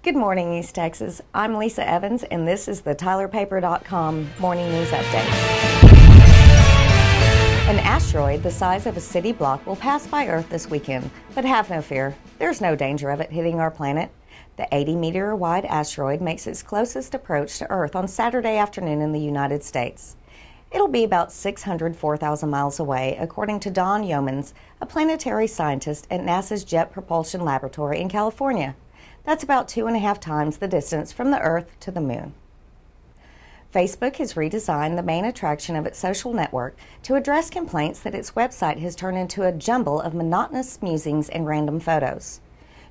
Good morning, East Texas. I'm Lisa Evans, and this is the TylerPaper.com Morning News Update. An asteroid the size of a city block will pass by Earth this weekend, but have no fear. There's no danger of it hitting our planet. The 80-meter-wide asteroid makes its closest approach to Earth on Saturday afternoon in the United States. It'll be about 604,000 miles away, according to Don Yeomans, a planetary scientist at NASA's Jet Propulsion Laboratory in California. That's about 2.5 times the distance from the Earth to the Moon. Facebook has redesigned the main attraction of its social network to address complaints that its website has turned into a jumble of monotonous musings and random photos.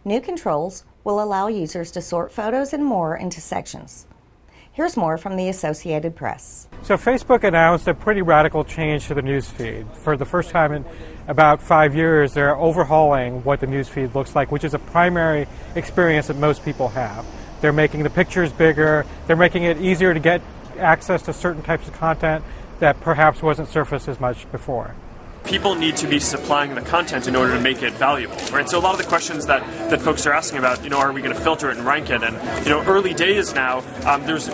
New controls will allow users to sort photos and more into sections. Here's more from the Associated Press. So Facebook announced a pretty radical change to the newsfeed. For the first time in about 5 years, they're overhauling what the newsfeed looks like, which is a primary experience that most people have. They're making the pictures bigger. They're making it easier to get access to certain types of content that perhaps wasn't surfaced as much before. People need to be supplying the content in order to make it valuable, right? So a lot of the questions that folks are asking about, are we going to filter it and rank it? And, early days now,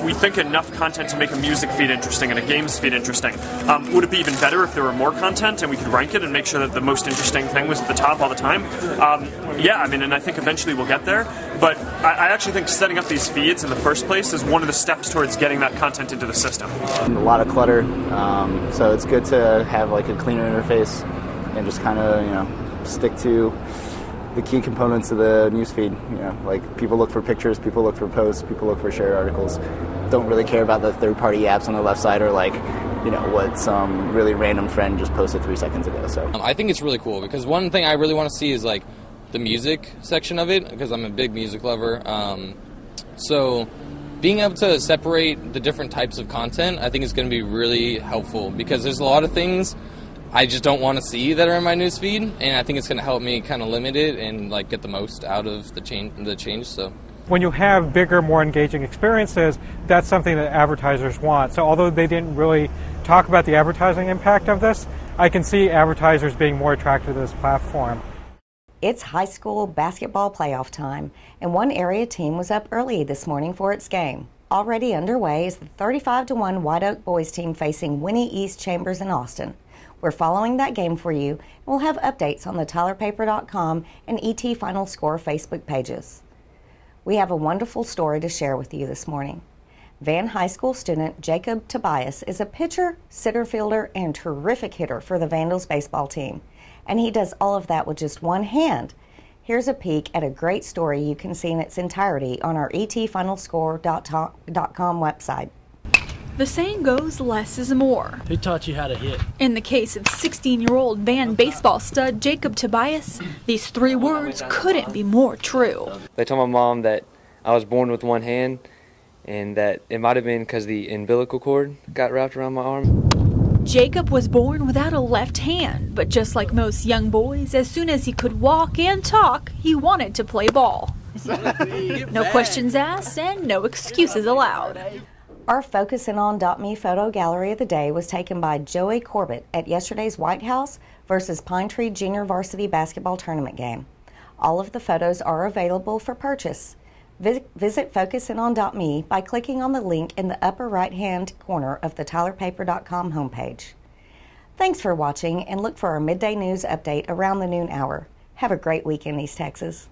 we think enough content to make a music feed interesting and a games feed interesting. Would it be even better if there were more content and we could rank it and make sure that the most interesting thing was at the top all the time? And I think eventually we'll get there. But I actually think setting up these feeds in the first place is one of the steps towards getting that content into the system. A lot of clutter, so it's good to have like a cleaner interface and just kind of, stick to the key components of the newsfeed. Like people look for pictures, people look for posts, people look for shared articles. Don't really care about the third-party apps on the left side or what some really random friend just posted 3 seconds ago. So I think it's really cool because one thing I really want to see is the music section of it, because I'm a big music lover. So being able to separate the different types of content, I think is going to be really helpful because there's a lot of things I just don't want to see that are in my newsfeed, and I think it's going to help me kind of limit it and get the most out of the change. So when you have bigger, more engaging experiences, that's something that advertisers want. So although they didn't really talk about the advertising impact of this, I can see advertisers being more attracted to this platform. It's high school basketball playoff time, and one area team was up early this morning for its game. Already underway is the 35-1 White Oak boys team facing Winnie East Chambers in Austin. We're following that game for you, and we'll have updates on the TylerPaper.com and ET Final Score Facebook pages. We have a wonderful story to share with you this morning. Van High School student Jacob Tobias is a pitcher, center fielder, and terrific hitter for the Vandals baseball team. And he does all of that with just one hand. Here's a peek at a great story you can see in its entirety on our etfinalscore.com website. The saying goes, less is more. Who taught you how to hit? In the case of 16-year-old Van baseball stud Jacob Tobias, these 3 words couldn't be more true. They told my mom that I was born with one hand and that it might have been because the umbilical cord got wrapped around my arm. Jacob was born without a left hand, but just like most young boys, as soon as he could walk and talk, he wanted to play ball. No questions asked and no excuses allowed. Our Focusing On .me photo gallery of the day was taken by Joey Corbett at yesterday's White House versus Pine Tree Junior Varsity Basketball Tournament game. All of the photos are available for purchase. Visit FocusingOn.me by clicking on the link in the upper right-hand corner of the TylerPaper.com homepage. Thanks for watching, and look for our midday news update around the noon hour. Have a great weekend, East Texas.